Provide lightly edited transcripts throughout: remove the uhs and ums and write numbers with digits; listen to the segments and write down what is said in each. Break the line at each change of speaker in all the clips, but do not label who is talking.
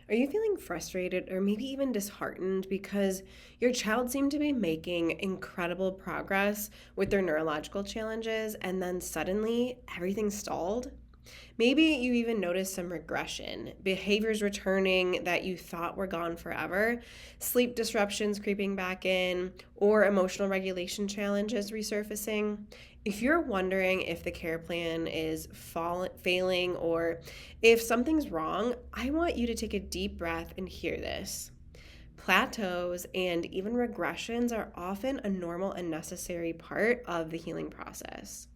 Are you feeling frustrated or maybe even disheartened because your child seemed to be making incredible progress with their neurological challenges and then suddenly everything stalled? Maybe you even noticed some regression, behaviors returning that you thought were gone forever, sleep disruptions creeping back in, or emotional regulation challenges resurfacing. If you're wondering if the care plan is failing or if something's wrong, I want you to take a deep breath and hear this. Plateaus and even regressions are often a normal and necessary part of the healing process.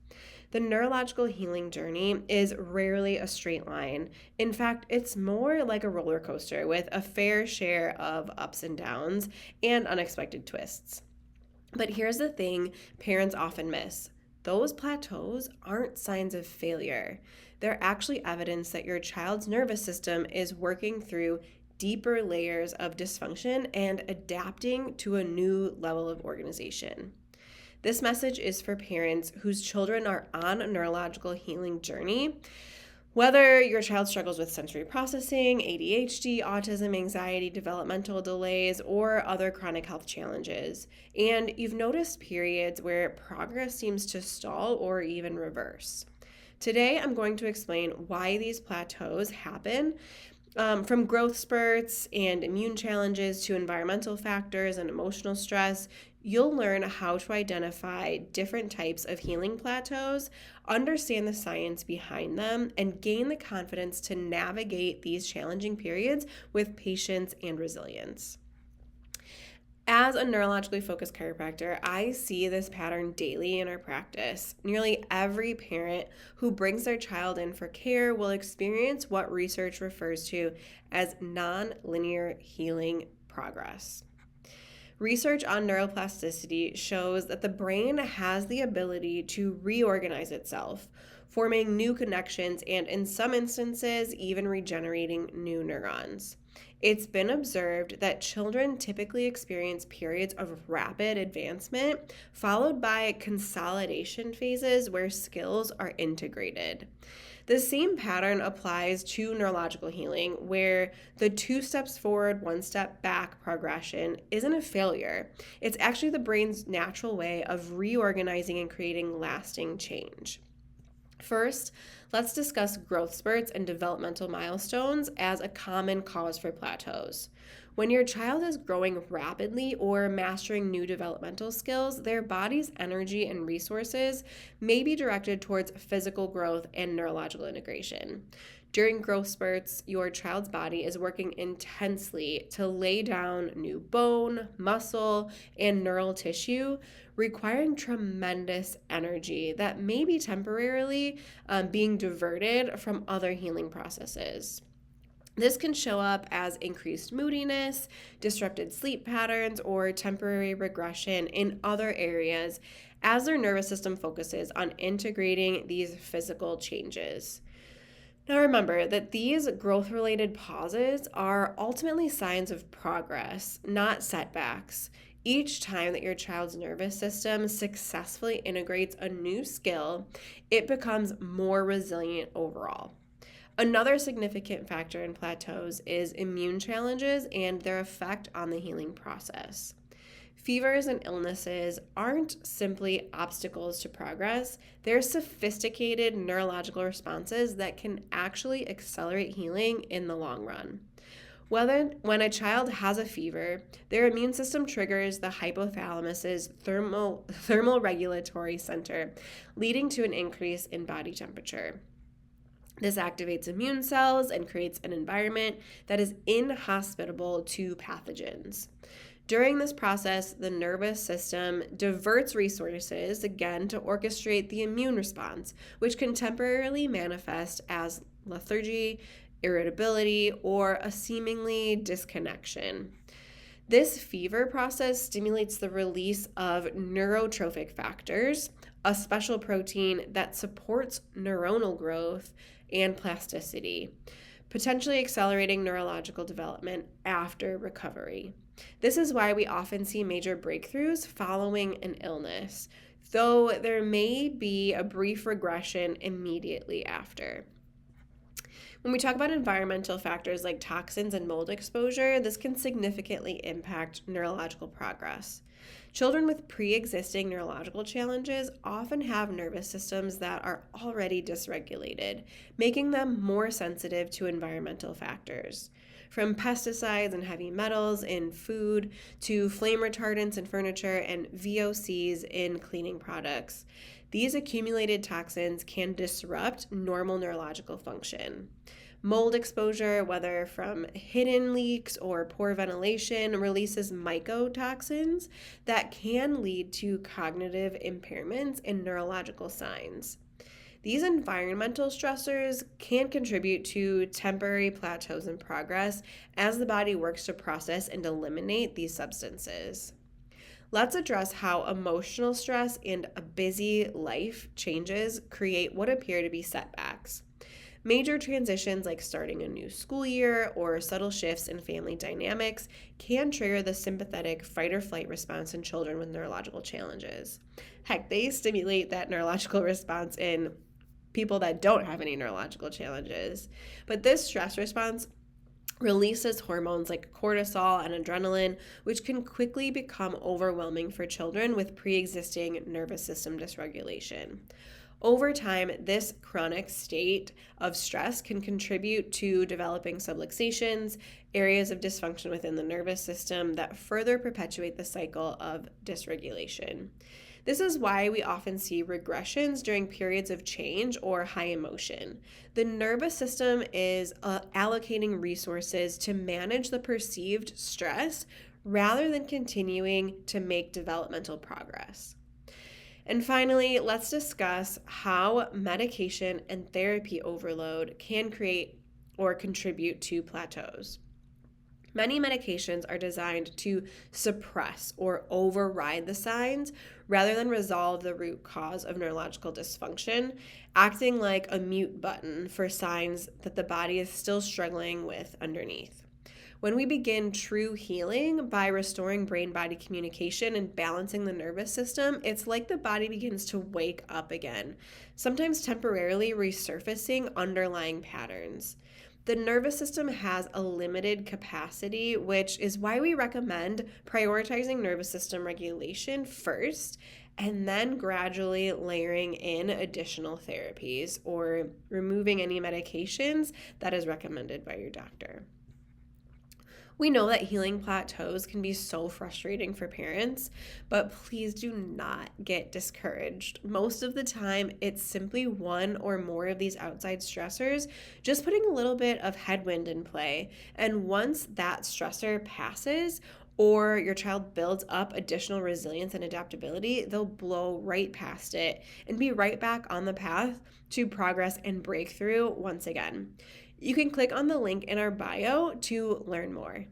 The neurological healing journey is rarely a straight line. In fact, it's more like a roller coaster with a fair share of ups and downs and unexpected twists. But here's the thing parents often miss: those plateaus aren't signs of failure. They're actually evidence that your child's nervous system is working through deeper layers of dysfunction and adapting to a new level of organization. This message is for parents whose children are on a neurological healing journey. Whether your child struggles with sensory processing, ADHD, autism, anxiety, developmental delays, or other chronic health challenges, and you've noticed periods where progress seems to stall or even reverse. Today, I'm going to explain why these plateaus happen, from growth spurts and immune challenges to environmental factors and emotional stress. You'll learn how to identify different types of healing plateaus, understand the science behind them, and gain the confidence to navigate these challenging periods with patience and resilience. As a neurologically focused chiropractor, I see this pattern daily in our practice. Nearly every parent who brings their child in for care will experience what research refers to as non-linear healing progress. Research on neuroplasticity shows that the brain has the ability to reorganize itself, forming new connections and, in some instances, even regenerating new neurons. It's been observed that children typically experience periods of rapid advancement, followed by consolidation phases where skills are integrated. The same pattern applies to neurological healing, where the 2 steps forward, 1 step back progression isn't a failure. It's actually the brain's natural way of reorganizing and creating lasting change. First, let's discuss growth spurts and developmental milestones as a common cause for plateaus. When your child is growing rapidly or mastering new developmental skills, their body's energy and resources may be directed towards physical growth and neurological integration. During growth spurts, your child's body is working intensely to lay down new bone, muscle, and neural tissue, requiring tremendous energy that may be temporarily being diverted from other healing processes. This can show up as increased moodiness, disrupted sleep patterns, or temporary regression in other areas as their nervous system focuses on integrating these physical changes. Now remember that these growth-related pauses are ultimately signs of progress, not setbacks. Each time that your child's nervous system successfully integrates a new skill, it becomes more resilient overall. Another significant factor in plateaus is immune challenges and their effect on the healing process. Fevers and illnesses aren't simply obstacles to progress, they're sophisticated neurological responses that can actually accelerate healing in the long run. When a child has a fever, their immune system triggers the hypothalamus's thermal regulatory center, leading to an increase in body temperature. This activates immune cells and creates an environment that is inhospitable to pathogens. During this process, the nervous system diverts resources, again, to orchestrate the immune response, which can temporarily manifest as lethargy, irritability, or a seemingly disconnection. This fever process stimulates the release of neurotrophic factors, a special protein that supports neuronal growth and plasticity, potentially accelerating neurological development after recovery. This is why we often see major breakthroughs following an illness, though there may be a brief regression immediately after. When we talk about environmental factors like toxins and mold exposure, this can significantly impact neurological progress. Children with pre-existing neurological challenges often have nervous systems that are already dysregulated, making them more sensitive to environmental factors. From pesticides and heavy metals in food to flame retardants in furniture and VOCs in cleaning products, these accumulated toxins can disrupt normal neurological function. Mold exposure, whether from hidden leaks or poor ventilation, releases mycotoxins that can lead to cognitive impairments and neurological signs. These environmental stressors can contribute to temporary plateaus in progress as the body works to process and eliminate these substances. Let's address how emotional stress and a busy life changes create what appear to be setbacks. Major transitions like starting a new school year or subtle shifts in family dynamics can trigger the sympathetic fight or flight response in children with neurological challenges. Heck, they stimulate that neurological response in people that don't have any neurological challenges. But this stress response releases hormones like cortisol and adrenaline, which can quickly become overwhelming for children with pre-existing nervous system dysregulation. Over time, this chronic state of stress can contribute to developing subluxations, areas of dysfunction within the nervous system that further perpetuate the cycle of dysregulation. This is why we often see regressions during periods of change or high emotion. The nervous system is allocating resources to manage the perceived stress rather than continuing to make developmental progress. And finally, let's discuss how medication and therapy overload can create or contribute to plateaus. Many medications are designed to suppress or override the signs rather than resolve the root cause of neurological dysfunction, acting like a mute button for signs that the body is still struggling with underneath. When we begin true healing by restoring brain-body communication and balancing the nervous system, it's like the body begins to wake up again, sometimes temporarily resurfacing underlying patterns. The nervous system has a limited capacity, which is why we recommend prioritizing nervous system regulation first and then gradually layering in additional therapies or removing any medications that is recommended by your doctor. We know that healing plateaus can be so frustrating for parents, but please do not get discouraged. Most of the time, it's simply one or more of these outside stressors just putting a little bit of headwind in play. And once that stressor passes, or your child builds up additional resilience and adaptability, they'll blow right past it and be right back on the path to progress and breakthrough once again. You can click on the link in our bio to learn more.